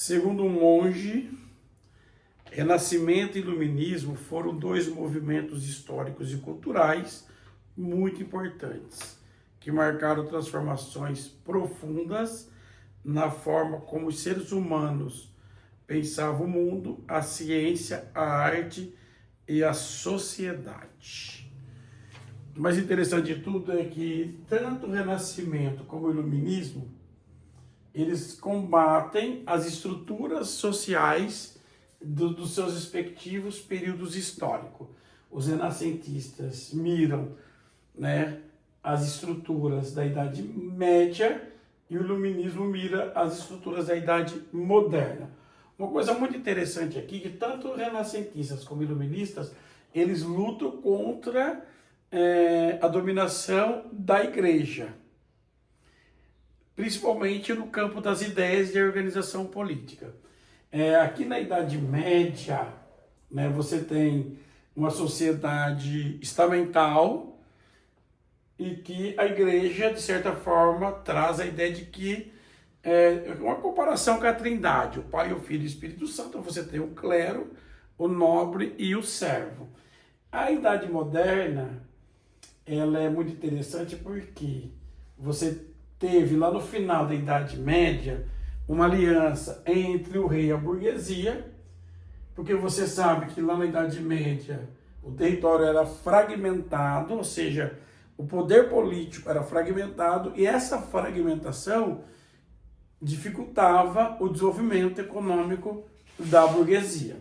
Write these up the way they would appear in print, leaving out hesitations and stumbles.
Segundo um monge, Renascimento e Iluminismo foram dois movimentos históricos e culturais muito importantes, que marcaram transformações profundas na forma como os seres humanos pensavam o mundo, a ciência, a arte e a sociedade. O mais interessante de tudo é que tanto o Renascimento como o Iluminismo, eles combatem as estruturas sociais dos seus respectivos períodos históricos. Os renascentistas miram, né, as estruturas da Idade Média e o Iluminismo mira as estruturas da Idade Moderna. Uma coisa muito interessante aqui, que tanto renascentistas como iluministas, eles lutam contra a dominação da igreja, principalmente no campo das ideias de organização política. Aqui na Idade Média, né, você tem uma sociedade estamental e que a igreja, de certa forma, traz a ideia de que uma comparação com a Trindade, o Pai, o Filho e o Espírito Santo, você tem o clero, o nobre e o servo. A Idade Moderna, ela é muito interessante porque você teve lá no final da Idade Média uma aliança entre o rei e a burguesia, porque você sabe que lá na Idade Média o território era fragmentado, ou seja, o poder político era fragmentado, e essa fragmentação dificultava o desenvolvimento econômico da burguesia.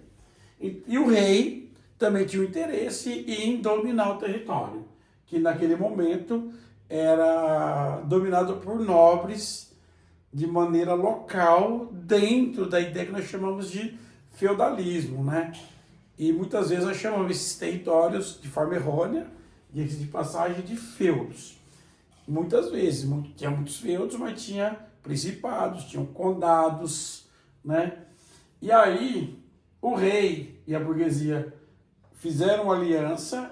E o rei também tinha o interesse em dominar o território, que naquele momento era dominado por nobres de maneira local, dentro da ideia que nós chamamos de feudalismo, né? E muitas vezes nós chamamos esses territórios de forma errônea, de passagem, de feudos. Muitas vezes, tinha muitos feudos, mas tinha principados, tinham condados, né? E aí, o rei e a burguesia fizeram uma aliança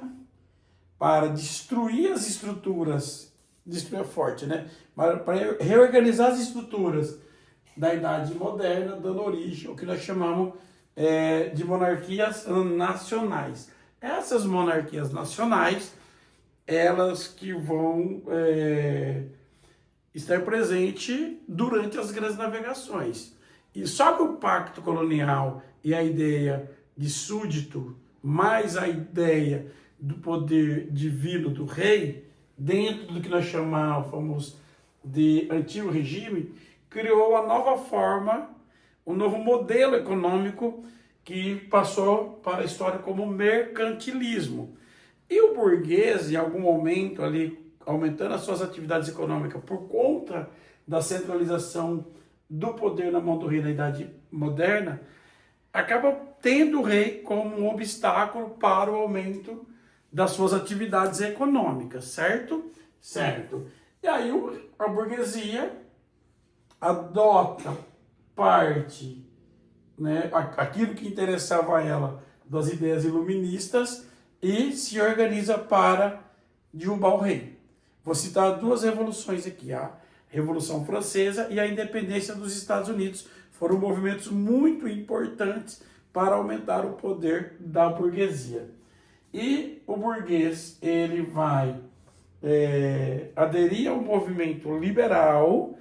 para destruir as estruturas, destruir é forte, né? Para reorganizar as estruturas da Idade Moderna, dando origem ao que nós chamamos de monarquias nacionais. Essas monarquias nacionais, elas que vão estar presentes durante as grandes navegações. E só que o pacto colonial e a ideia de súdito, mais a ideia do poder divino do rei, dentro do que nós chamávamos de antigo regime, criou uma nova forma, um novo modelo econômico que passou para a história como mercantilismo. E o burguês, em algum momento ali, aumentando as suas atividades econômicas por conta da centralização do poder na mão do rei na Idade Moderna, acaba tendo o rei como um obstáculo para o aumento das suas atividades econômicas, certo? Certo. E aí a burguesia adota parte, né, aquilo que interessava a ela das ideias iluministas e se organiza para derrubar o rei. Vou citar duas revoluções aqui, a Revolução Francesa e a independência dos Estados Unidos. Foram movimentos muito importantes para aumentar o poder da burguesia. E o burguês, ele vai aderir ao movimento liberal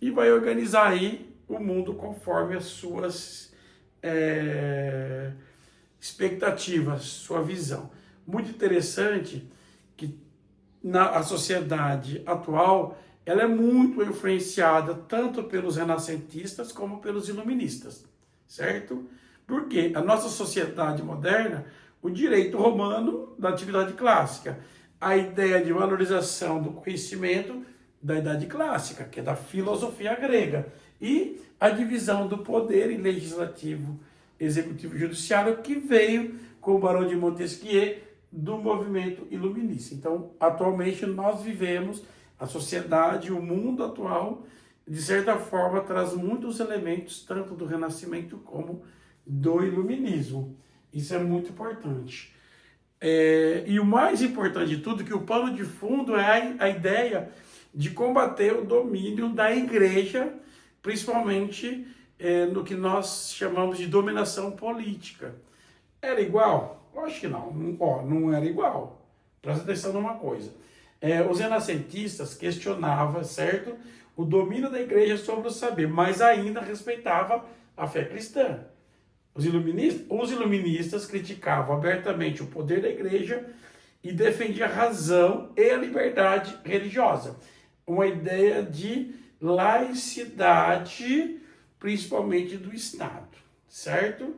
e vai organizar aí o mundo conforme as suas expectativas, sua visão. Muito interessante que a sociedade atual, ela é muito influenciada tanto pelos renascentistas como pelos iluministas, certo? Porque a nossa sociedade moderna, o direito romano da atividade clássica, a ideia de valorização do conhecimento da Idade Clássica, que é da filosofia grega, e a divisão do poder em legislativo, executivo e judiciário, que veio com o Barão de Montesquieu do movimento iluminista. Então, atualmente, nós vivemos a sociedade, o mundo atual, de certa forma, traz muitos elementos, tanto do Renascimento como do Iluminismo. Isso é muito importante. E o mais importante de tudo, que o pano de fundo é a ideia de combater o domínio da igreja, principalmente no que nós chamamos de dominação política. Era igual? Eu acho que não. Não era igual. Presta atenção numa coisa. Os renascentistas questionavam, certo, o domínio da igreja sobre o saber, mas ainda respeitava a fé cristã. Os iluministas criticavam abertamente o poder da igreja e defendiam a razão e a liberdade religiosa. Uma ideia de laicidade, principalmente do Estado, certo?